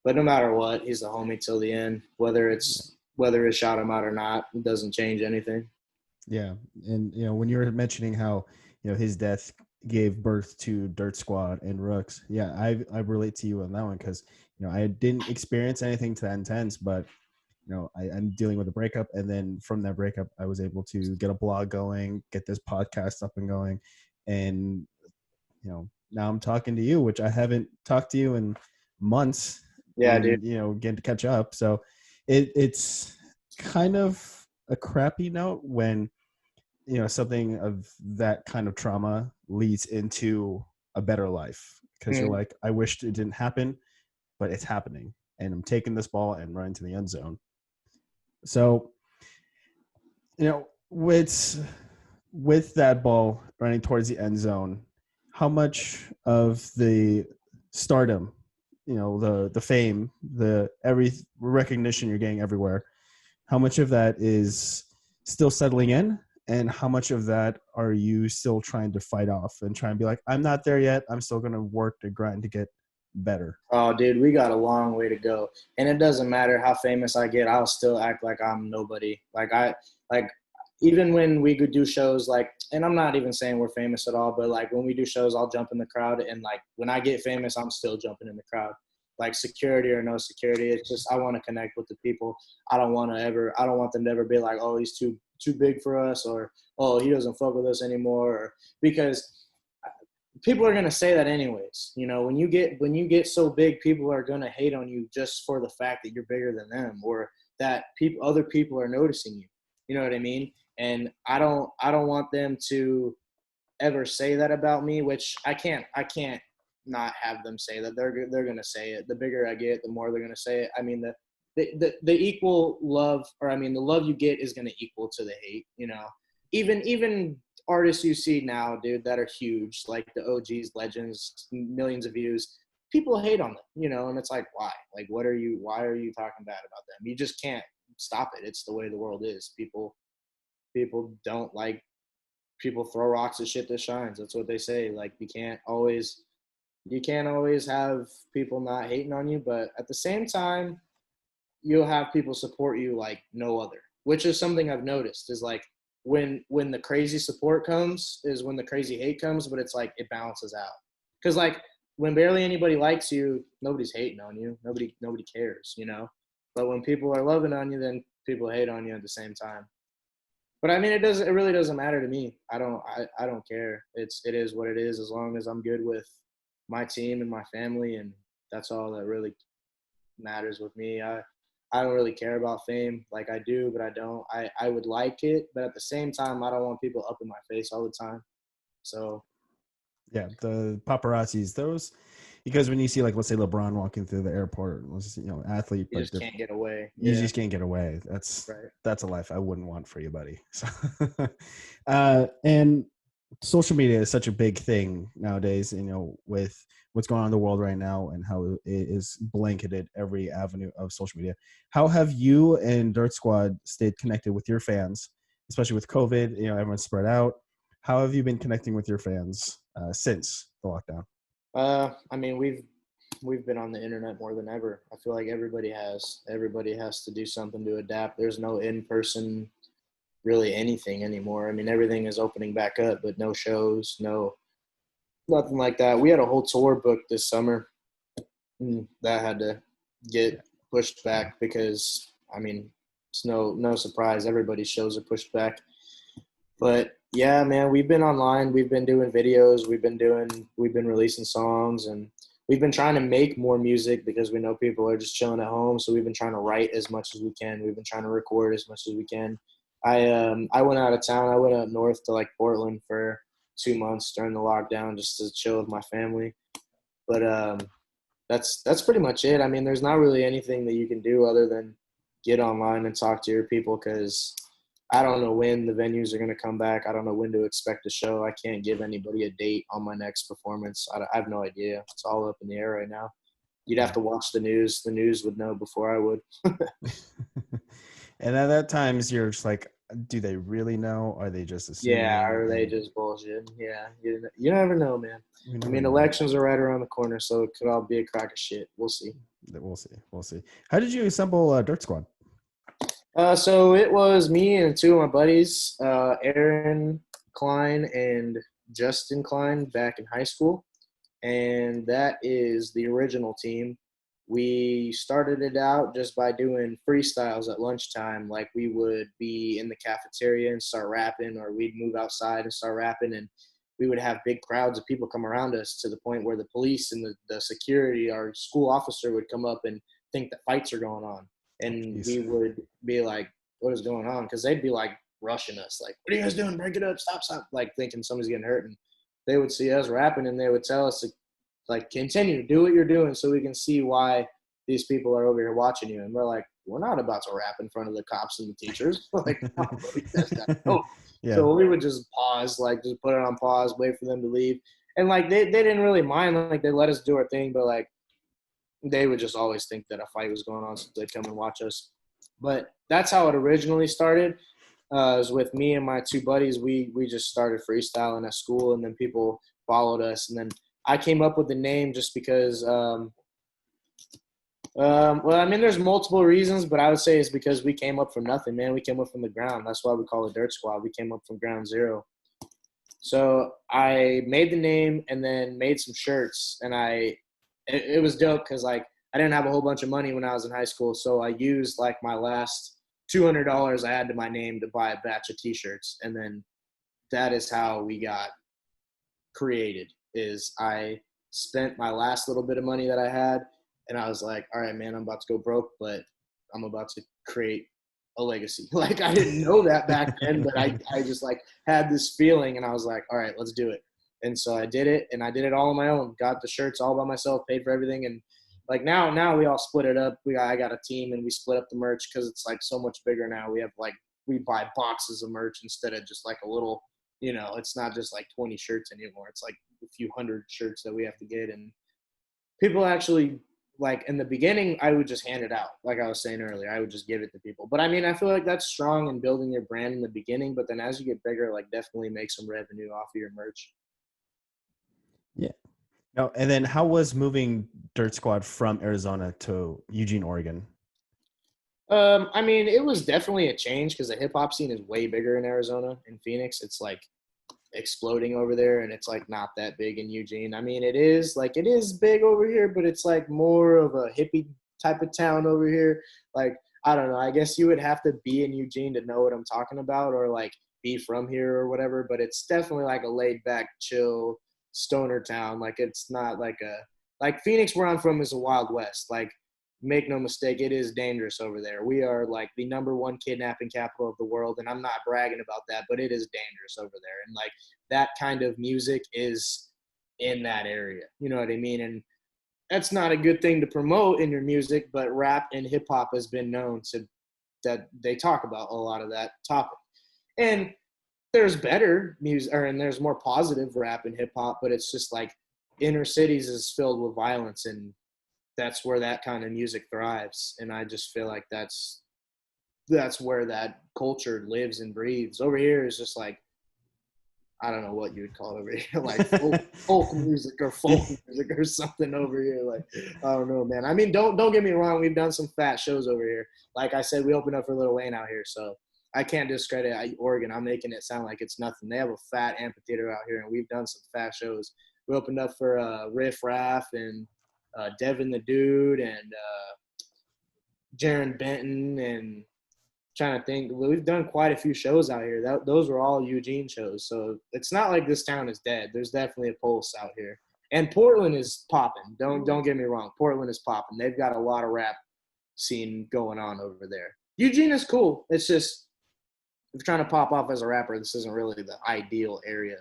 But no matter what, he's the homie till the end. Whether it's shout him out or not, it doesn't change anything. Yeah, and when you were mentioning how his death gave birth to Dirt Squad and RooX, yeah, I relate to you on that one, because I didn't experience anything to that intense, but I'm dealing with a breakup, and then from that breakup, I was able to get a blog going, get this podcast up and going, and now I'm talking to you, which I haven't talked to you in months. Yeah, and, dude. Getting to catch up. So it's kind of a crappy note when something of that kind of trauma leads into a better life, because you're like, I wished it didn't happen, but it's happening, and I'm taking this ball and running to the end zone. So, with that ball running towards the end zone, how much of the stardom, the fame, every recognition you're getting everywhere, how much of that is still settling in, and how much of that are you still trying to fight off and try and be like, I'm not there yet, I'm still going to work to grind to get better? Oh, dude, we got a long way to go. And it doesn't matter how famous I get, I'll still act like I'm nobody. Even when we could do shows, and I'm not even saying we're famous at all, but when we do shows, I'll jump in the crowd, and when I get famous, I'm still jumping in the crowd. like security or no security. It's just I want to connect with the people. I don't want them to ever be like, oh, he's too big for us, or oh, he doesn't fuck with us anymore, or, because people are gonna say that anyways. You know, when you get so big, people are gonna hate on you just for the fact that you're bigger than them, or that other people are noticing you. You know what I mean? And I don't want them to ever say that about me, which I can't not have them say that. They're gonna say it. The bigger I get, the more they're gonna say it. I mean, the equal love, or I mean, the love you get is gonna equal to the hate. You know, even artists you see now, dude, that are huge, like the OGs, legends, millions of views. People hate on them, you know, and it's like, why? Like, why are you talking bad about them? You just can't stop it. It's the way the world is. People don't like, people throw rocks at shit that shines. That's what they say. Like, you can't always have people not hating on you, but at the same time, you'll have people support you like no other, which is something I've noticed, is like when the crazy support comes is when the crazy hate comes, but it's like it balances out. Because like when barely anybody likes you, nobody's hating on you. Nobody cares, you know? But when people are loving on you, then people hate on you at the same time. But I mean, it really doesn't matter to me. I don't care. It is what it is, as long as I'm good with my team and my family, and that's all that really matters with me. I don't really care about fame. Like, I do, but I don't. I would like it, but at the same time, I don't want people up in my face all the time. So Yeah, the paparazzis, those, because when you see, like, let's say LeBron walking through the airport, athlete, you but just can't get away. you Yeah. just can't get away. Right. That's a life I wouldn't want for you, buddy. So, and social media is such a big thing nowadays, with what's going on in the world right now and how it is blanketed every avenue of social media. How have you and Dirt Squad stayed connected with your fans, especially with COVID? Everyone's spread out. How have you been connecting with your fans since the lockdown? I mean, we've been on the internet more than ever. I feel like everybody has to do something to adapt. There's no in-person really anything anymore. I mean, everything is opening back up, but no shows, nothing like that. We had a whole tour booked this summer that had to get pushed back because, I mean, it's no surprise. Everybody's shows are pushed back. But yeah, man, we've been online. We've been doing videos. We've been releasing songs, and we've been trying to make more music because we know people are just chilling at home. So we've been trying to write as much as we can. We've been trying to record as much as we can. I went out of town. I went up north to like Portland for 2 months during the lockdown just to chill with my family. But that's pretty much it. I mean, there's not really anything that you can do other than get online and talk to your people, because I don't know when the venues are going to come back. I don't know when to expect a show. I can't give anybody a date on my next performance. I have no idea. It's all up in the air right now. You'd have to watch the news. The news would know before I would. And at times you're just like, do they really know? Are they just assuming? Yeah, or are they just bullshit? Yeah, you never know, man. I mean, elections are right around the corner, so it could all be a crock of shit. We'll see. We'll see. How did you assemble Dirt Squad? So it was me and two of my buddies, Aaron Klein and Justin Klein, back in high school. And that is the original team. We started it out just by doing freestyles at lunchtime. Like, we would be in the cafeteria and start rapping, or we'd move outside and start rapping, and we would have big crowds of people come around us, to the point where the police and the security, our school officer, would come up and think that fights are going on. And we would be like, what is going on? Because they'd be like rushing us, like, what are you guys doing? Break it up, stop, like thinking somebody's getting hurt. And they would see us rapping, and they would tell us to, like, continue, do what you're doing so we can see why these people are over here watching you. And we're like, we're not about to rap in front of the cops and the teachers. Like, no. Yeah. So we would just pause, like, just put it on pause, wait for them to leave. And, like, they didn't really mind. Like, they let us do our thing, but, like, they would just always think that a fight was going on, so they'd come and watch us. But that's how it originally started. It was with me and my two buddies. We just started freestyling at school, and then people followed us. And then I came up with the name just because well, I mean, there's multiple reasons, but I would say it's because we came up from nothing, man. We came up from the ground. That's why we call it Dirt Squad. We came up from ground zero. So I made the name and then made some shirts, and it was dope because, like, I didn't have a whole bunch of money when I was in high school, so I used like my last $200 I had to my name to buy a batch of T-shirts, and then that is how we got created. Is I spent my last little bit of money that I had, and I was like, all right, man, I'm about to go broke, but I'm about to create a legacy. Like, I didn't know that back then, but I just like had this feeling, and I was like, all right, let's do it. And so I did it, and I did it all on my own. Got the shirts all by myself, paid for everything, and like now we all split it up. I got a team, and we split up the merch because it's like so much bigger now. We buy boxes of merch instead of just like a little, it's not just like 20 shirts anymore. It's like a few hundred shirts that we have to get, and people actually, like, in the beginning, I would just hand it out. Like I was saying earlier, I would just give it to people. But I mean, I feel like that's strong in building your brand in the beginning, but then as you get bigger, like, definitely make some revenue off of your merch. Yeah. No, and then how was moving Dirt Squad from Arizona to Eugene, Oregon? I mean, it was definitely a change because the hip hop scene is way bigger in Arizona. In Phoenix, it's like exploding over there, and it's like not that big in Eugene. I mean, it is big over here, but it's like more of a hippie type of town over here. Like, I don't know, I guess you would have to be in Eugene to know what I'm talking about, or like be from here or whatever, but it's definitely like a laid back, chill stoner town. Like, it's not like Phoenix, where I'm from, is a Wild West. Like, make no mistake, it is dangerous over there. We are like the #1 kidnapping capital of the world, and I'm not bragging about that, but it is dangerous over there. And like, that kind of music is in that area. You know what I mean? And that's not a good thing to promote in your music, but rap and hip hop has been known to that they talk about a lot of that topic. And there's better music, and there's more positive rap and hip hop, but it's just like inner cities is filled with violence, and that's where that kind of music thrives. And I just feel like that's where that culture lives and breathes. Over here is just like, I don't know what you would call it over here, like folk music or folk music or something over here. Like, I don't know, man. I mean, don't get me wrong. We've done some fat shows over here. Like I said, we opened up for Lil Wayne out here, so I can't discredit Oregon. I'm making it sound like it's nothing. They have a fat amphitheater out here, and we've done some fat shows. We opened up for Riff Raff and Devin the Dude and Jaron Benton, and trying to think. We've done quite a few shows out here. Those were all Eugene shows. So it's not like this town is dead. There's definitely a pulse out here. And Portland is popping. Don't get me wrong. Portland is popping. They've got a lot of rap scene going on over there. Eugene is cool. It's just, if you're trying to pop off as a rapper, this isn't really the ideal area.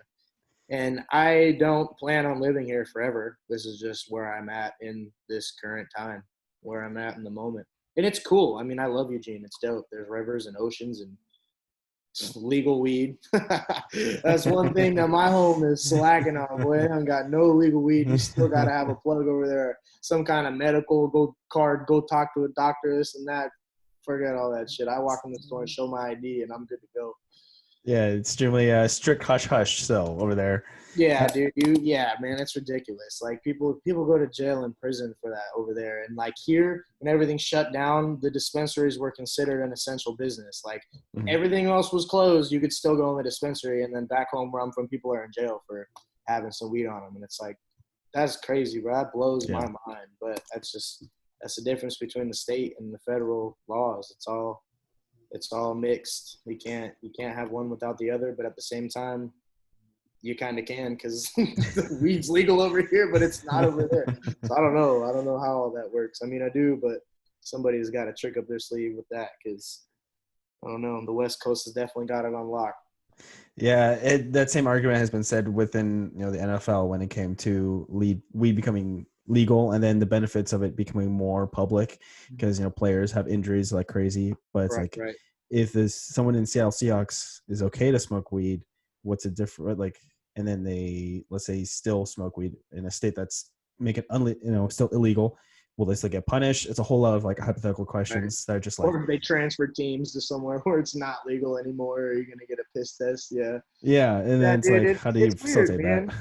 And I don't plan on living here forever. This is just where I'm at in this current time, where I'm at in the moment. And it's cool. I mean, I love Eugene. It's dope. There's rivers and oceans and legal weed. That's one thing that my home is slacking on, boy. I got no legal weed. You still got to have a plug over there, some kind of medical go talk to a doctor, this and that. Forget all that shit. I walk in the store and show my ID, and I'm good to go. Yeah, it's extremely strict hush hush still over there. Yeah, dude. Yeah, man, it's ridiculous. Like, people go to jail and prison for that over there. And like, here, when everything shut down, the dispensaries were considered an essential business. Like, everything else was closed, you could still go in the dispensary. And then back home where I'm from, people are in jail for having some weed on them. And it's like, that's crazy, bro. That blows my mind. But that's the difference between the state and the federal laws. It's all mixed. You can't have one without the other. But at the same time, you kind of can, because weed's legal over here, but it's not over there. So I don't know how all that works. I mean, I do, but somebody's got a trick up their sleeve with that, because I don't know. The West Coast has definitely got it on lock. Yeah, that same argument has been said within the NFL when it came to weed becoming legal, and then the benefits of it becoming more public, because players have injuries like crazy. But it's right. If someone in Seattle Seahawks is okay to smoke weed, what's it different? Like, and then they, let's say, still smoke weed in a state that's make it still illegal. Will they still get punished? It's a whole lot of like hypothetical questions that are just like. Or if they transfer teams to somewhere where it's not legal anymore, are you gonna get a piss test? Yeah. Yeah, and then it's like, how do you facilitate that?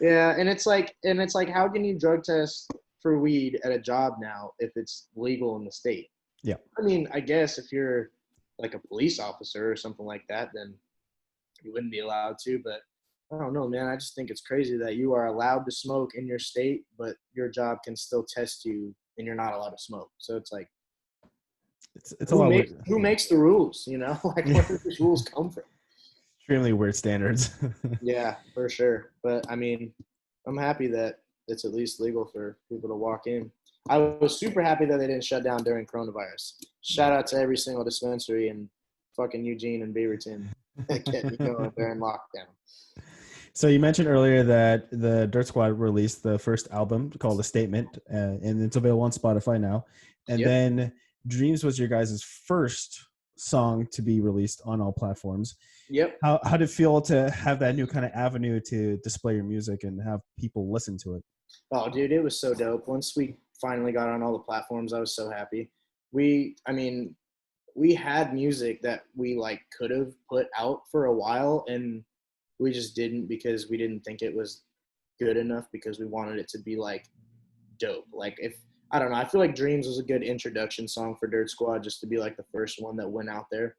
Yeah, and it's like, how can you drug test for weed at a job now if it's legal in the state? Yeah. I mean, I guess if you're like a police officer or something like that, then you wouldn't be allowed to. But I don't know, man. I just think it's crazy that you are allowed to smoke in your state, but your job can still test you and you're not allowed to smoke. So it's like, It's a lot of who makes the rules? You know, like where do these rules come from? extremely weird standards. Yeah, for sure. But I mean, I'm happy that it's at least legal for people to walk in. I was super happy that they didn't shut down during coronavirus. Shout out to every single dispensary in fucking Eugene and Beaverton that kept me going during lockdown. So you mentioned earlier that the Dirt Squad released the first album called "A Statement," and it's available on Spotify now. And Yep. then "Dreams" was your guys' first song to be released on all platforms. Yep. How did it feel to have that new kind of avenue to display your music and have people listen to it? Oh, dude, it was so dope. Once we finally got on all the platforms, I was so happy. I mean, we had music that we like could have put out for a while, and we just didn't because we didn't think it was good enough because we wanted it to be like dope. Like if I don't know, I feel like Dreams was a good introduction song for Dirt Squad just to be like the first one that went out there.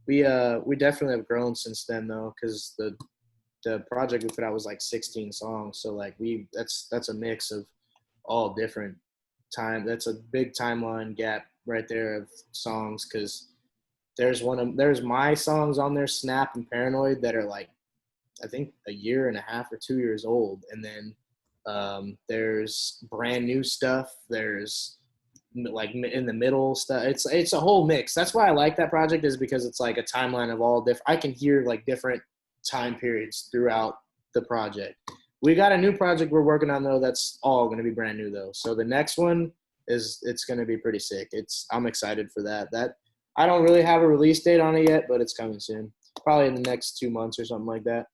We definitely have grown since then though, because the project we put out was like 16 songs. So like that's a mix of all different time. That's a big timeline gap right there of songs because there's my songs on there, Snap and Paranoid, that are like I think a year and a half or 2 years old, and then there's brand new stuff. There's like in the middle stuff. It's a whole mix. That's why I like that project, is because it's like a timeline of all different. I can hear like different time periods throughout the project. We got a new project we're working on though. That's all going to be brand new though. So the next one it's going to be pretty sick. I'm excited for that. That I don't really have a release date on it yet, but it's coming soon. Probably in the next 2 months or something like that.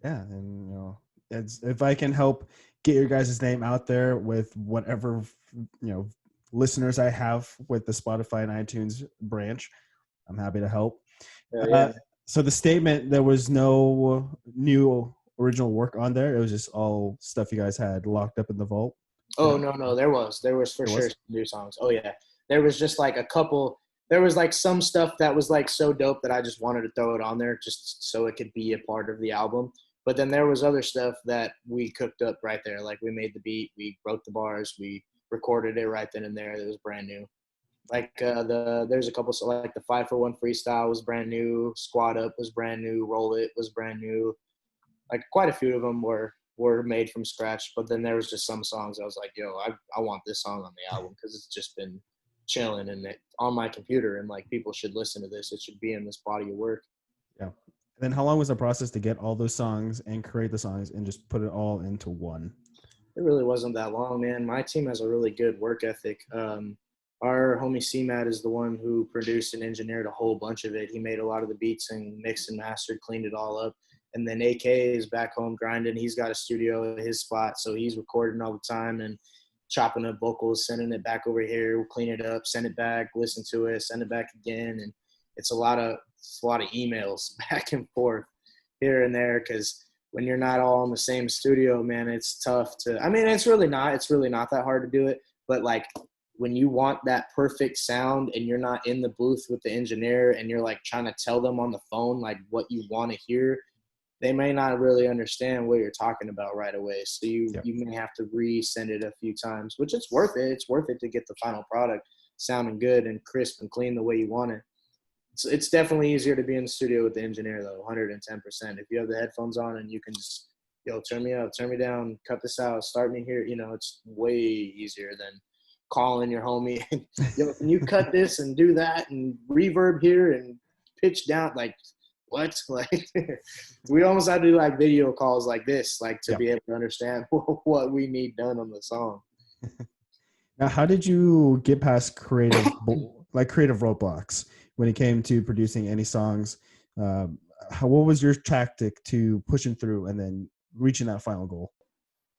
Yeah, and if I can help get your guys' name out there with whatever listeners I have with the Spotify and iTunes branch, I'm happy to help. Yeah. So the statement, there was no new original work on there. It was just all stuff you guys had locked up in the vault. Oh no, there was for sure some new songs. Oh yeah, there was just like a couple. There was like some stuff that was like so dope that I just wanted to throw it on there just so it could be a part of the album. But then there was other stuff that we cooked up right there. Like we made the beat, we wrote the bars, we recorded it right then and there. It was brand new. Like there's a couple, so like the 5 for 1 freestyle was brand new. Squad Up was brand new. Roll It was brand new. Like quite a few of them were made from scratch. But then there was just some songs I was like, yo, I want this song on the album because it's just been chilling and on my computer, and like people should listen to this. It should be in this body of work. Yeah. And then how long was the process to get all those songs and create the songs and just put it all into one? It really wasn't that long, man. My team has a really good work ethic. Our homie C-Matt is the one who produced and engineered a whole bunch of it. He made a lot of the beats and mixed and mastered, cleaned it all up. And then AK is back home grinding. He's got a studio at his spot, so he's recording all the time and chopping up vocals, sending it back over here. We'll clean it up, send it back, listen to it, send it back again. And it's a lot of emails back and forth here and there because when you're not all in the same studio, man, it's tough to – I mean, it's really not that hard to do it. But, like, when you want that perfect sound and you're not in the booth with the engineer and you're, like, trying to tell them on the phone, like, what you want to hear, they may not really understand what you're talking about right away. So you may have to resend it a few times, which it's worth it. It's worth it to get the final product sounding good and crisp and clean the way you want it. It's definitely easier to be in the studio with the engineer, though, 110%. If you have the headphones on and you can just, yo, turn me up, turn me down, cut this out, start me here, it's way easier than calling your homie and, yo, can you cut this and do that and reverb here and pitch down? Like, what? Like, we almost had to do, like, video calls like this, like, to be able to understand what we need done on the song. Now, how did you get past creative roadblocks when it came to producing any songs? What was your tactic to pushing through and then reaching that final goal?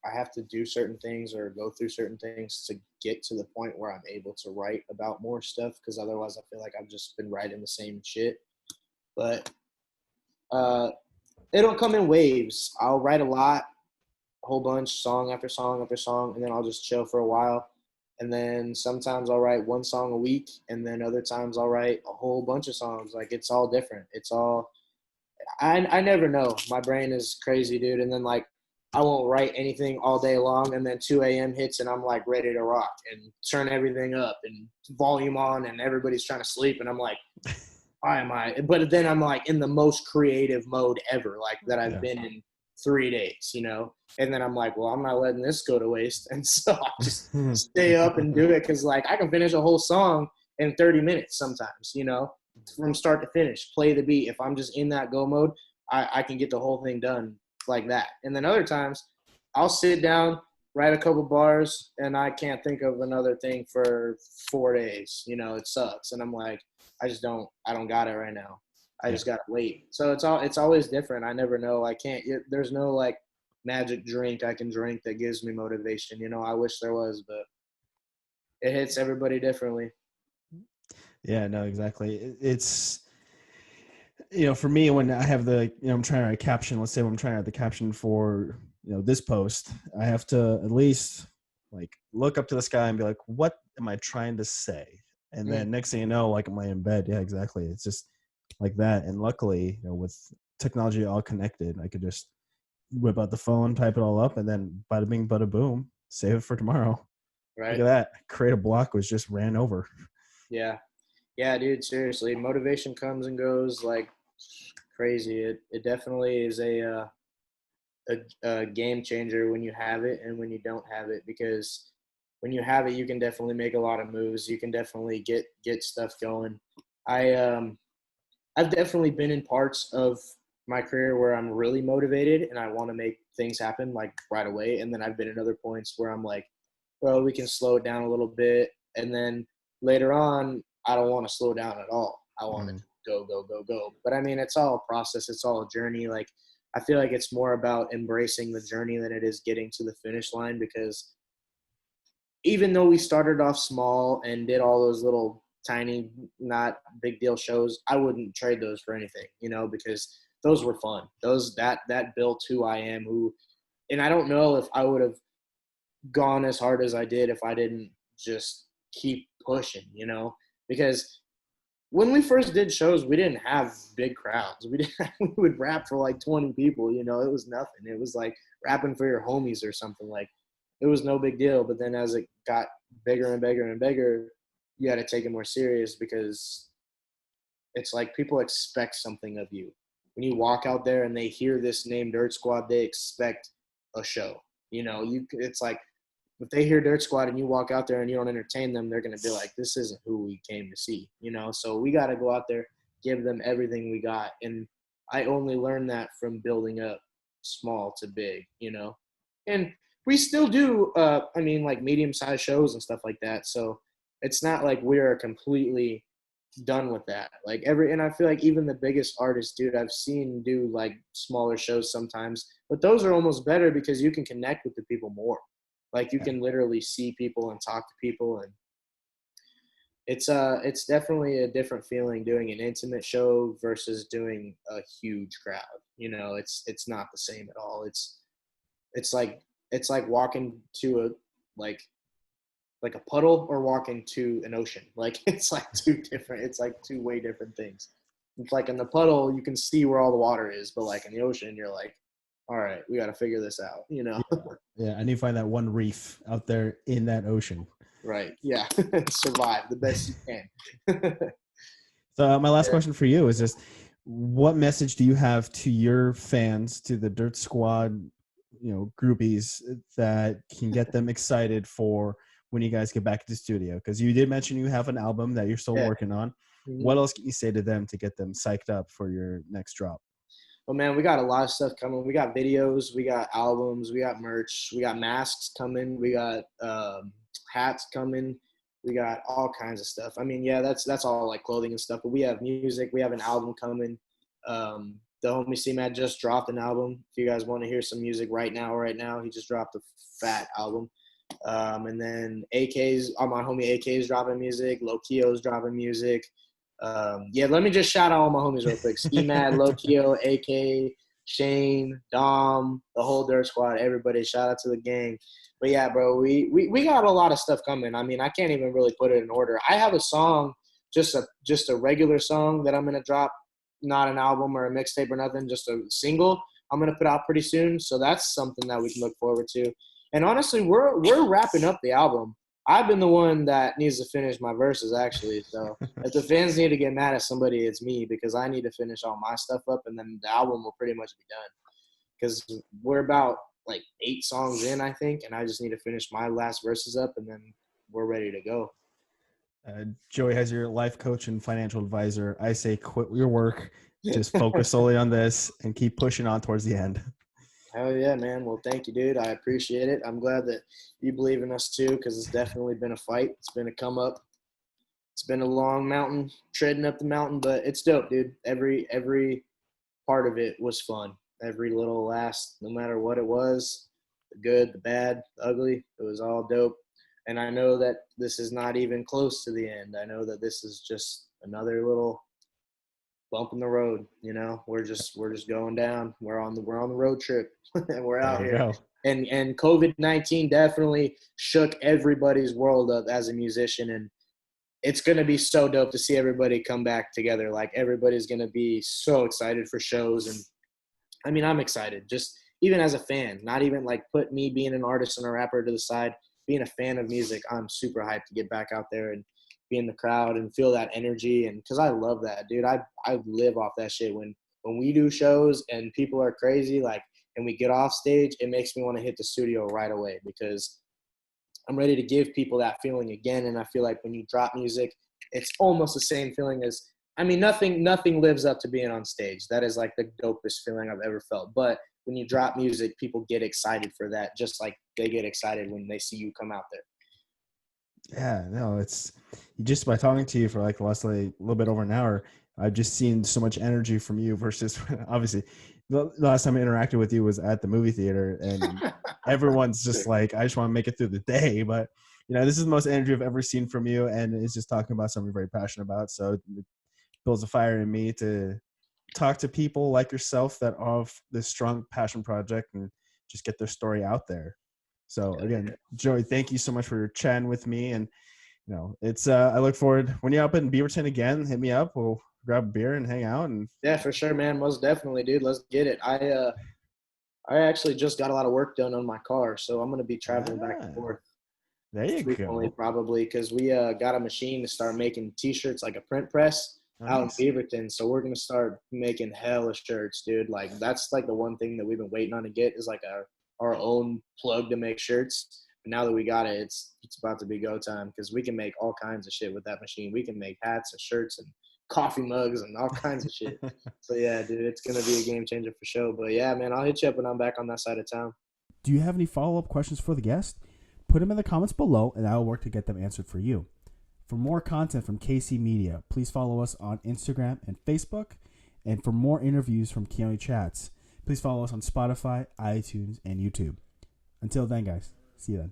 I have to do certain things or go through certain things to get to the point where I'm able to write about more stuff, because otherwise I feel like I've just been writing the same shit. But it'll come in waves. I'll write a lot, a whole bunch, song after song after song, and then I'll just chill for a while. And then sometimes I'll write one song a week, and then other times I'll write a whole bunch of songs. Like, it's all different. It's all – I never know. My brain is crazy, dude. And then, like, I won't write anything all day long, and then 2 a.m. hits and I'm like ready to rock and turn everything up and volume on and everybody's trying to sleep and I'm like, why am I? But then I'm like in the most creative mode ever, like that I've been in 3 days, you know? And then I'm like, well, I'm not letting this go to waste. And so I just stay up and do it because like I can finish a whole song in 30 minutes sometimes, you know, from start to finish, play the beat. If I'm just in that go mode, I can get the whole thing done like that. And then other times I'll sit down, write a couple bars, and I can't think of another thing for 4 days. You know, it sucks. And I'm like, I don't got it right now. I just got to wait. So it's always different. I never know. There's no like magic drink I can drink that gives me motivation. You know, I wish there was, but it hits everybody differently. Yeah, no, exactly. It's, you know, for me, when I have the, you know, I'm trying to write a caption, let's say when I'm trying to write the caption for, you know, this post, I have to at least like look up to the sky and be like, what am I trying to say? And then next thing you know, like, am I in bed? Yeah, exactly. It's just like that. And luckily, you know, with technology all connected, I could just whip out the phone, type it all up, and then bada bing, bada boom, save it for tomorrow. Right. Look at that. Create a block was just ran over. Yeah. Yeah, dude, seriously. Motivation comes and goes like crazy. It definitely is a game changer when you have it and when you don't have it, because when you have it, you can definitely make a lot of moves. You can definitely get stuff going. I've definitely been in parts of my career where I'm really motivated and I want to make things happen like right away. And then I've been in other points where I'm like, well, we can slow it down a little bit. And then later on, I don't want to slow down at all. I want to go, go, go, go. But I mean, it's all a process. It's all a journey. Like, I feel like it's more about embracing the journey than it is getting to the finish line, because even though we started off small and did all those little tiny, not big deal shows, I wouldn't trade those for anything, you know, because those were fun. That built who I am, and I don't know if I would have gone as hard as I did if I didn't just keep pushing, you know, because when we first did shows, we didn't have big crowds. We would rap for like 20 people, you know, it was nothing. It was like rapping for your homies or something. Like, it was no big deal. But then as it got bigger and bigger and bigger, you got to take it more serious, because it's like people expect something of you. When you walk out there and they hear this name Dirt Squad, they expect a show. You know, it's like, if they hear Dirt Squad and you walk out there and you don't entertain them, they're going to be like, this isn't who we came to see, you know? So we got to go out there, give them everything we got. And I only learned that from building up small to big, you know? And we still do, like medium-sized shows and stuff like that. So it's not like we're completely done with that. And I feel like even the biggest artists, dude, I've seen do like smaller shows sometimes, but those are almost better because you can connect with the people more. Like, you can literally see people and talk to people, and it's definitely a different feeling doing an intimate show versus doing a huge crowd. You know, it's not the same at all. It's like walking to a puddle or walking to an ocean. Like, it's like two way different things. It's like in the puddle, you can see where all the water is, but like in the ocean, you're like, all right, we got to figure this out, you know? Yeah, I need to find that one reef out there in that ocean. Right. Yeah. Survive the best you can. So my last question for you is just, what message do you have to your fans, to the Dirt Squad, you know, groupies, that can get them excited for when you guys get back to the studio? Because you did mention you have an album that you're still working on. Mm-hmm. What else can you say to them to get them psyched up for your next drop? Oh, man, we got a lot of stuff coming. We got videos, we got albums, we got merch, we got masks coming, we got hats coming, we got all kinds of stuff. I mean, yeah, that's all like clothing and stuff, but we have music, we have an album coming. The homie C-Mad just dropped an album. If you guys want to hear some music right now, he just dropped a fat album. And then my homie AK's dropping music, Lokio's dropping music. Let me just shout out all my homies real quick. Ski-Mad, Lokio, AK, Shane, Dom, the whole Dirt Squad, everybody. Shout out to the gang. But yeah, bro, we got a lot of stuff coming. I mean, I can't even really put it in order. I have a song, just a regular song that I'm gonna drop, not an album or a mixtape or nothing, just a single. I'm gonna put out pretty soon. So that's something that we can look forward to. And honestly, we're wrapping up the album. I've been the one that needs to finish my verses, actually. So if the fans need to get mad at somebody, it's me, because I need to finish all my stuff up, and then the album will pretty much be done. Because we're about like 8 songs in, I think, and I just need to finish my last verses up, and then we're ready to go. Joey, has your life coach and financial advisor, I say quit your work, just focus solely on this, and keep pushing on towards the end. Hell yeah, man. Well, thank you, dude. I appreciate it. I'm glad that you believe in us too, because it's definitely been a fight. It's been a come up. It's been a long mountain, treading up the mountain, but it's dope, dude. Every part of it was fun. Every little last, no matter what it was, the good, the bad, the ugly, it was all dope. And I know that this is not even close to the end. I know that this is just another little bump in the road. You know, we're just going down. We're on the road trip, and we're out There you here. go. And COVID-19 definitely shook everybody's world up as a musician, and it's gonna be so dope to see everybody come back together. Like, everybody's gonna be so excited for shows, and I mean, I'm excited. Just even as a fan, not even like put me being an artist and a rapper to the side. Being a fan of music, I'm super hyped to get back out there and be in the crowd and feel that energy. And because I love that, dude. I live off that shit. When we do shows and people are crazy, like, and we get off stage, it makes me want to hit the studio right away, because I'm ready to give people that feeling again. And I feel like when you drop music, it's almost the same feeling as, I mean, nothing lives up to being on stage. That is like the dopest feeling I've ever felt. But when you drop music, people get excited for that, just like they get excited when they see you come out there. Yeah, no, it's just by talking to you for like the last like, little bit over an hour, I've just seen so much energy from you versus obviously the last time I interacted with you was at the movie theater, and everyone's just like, I just want to make it through the day. But this is the most energy I've ever seen from you, and it's just talking about something you're very passionate about. So it builds a fire in me to talk to people like yourself that have this strong passion project and just get their story out there. So again, Joey, thank you so much for chatting with me. And it's I look forward when you're up in Beaverton again, hit me up. We'll grab a beer and hang out. And yeah, for sure, man. Most definitely, dude. Let's get it. I actually just got a lot of work done on my car, so I'm gonna be traveling back and forth. There you Frequently, go. probably, because we got a machine to start making T-shirts, like a print press, out in Beaverton. So we're gonna start making hella shirts, dude. Like, that's like the one thing that we've been waiting on to get, is like our own plug to make shirts. But now that we got it, it's about to be go time, because we can make all kinds of shit with that machine. We can make hats and shirts and coffee mugs and all kinds of shit. So yeah, dude, it's gonna be a game changer for sure. But yeah, man, I'll hit you up when I'm back on that side of town. Do you have any follow-up questions for the guest? Put them in the comments below, and I will work to get them answered for you. For more content from KC Media, please follow us on Instagram and Facebook. And for more interviews from Keoni Chats, please follow us on Spotify, iTunes, and YouTube. Until then, guys, see you then.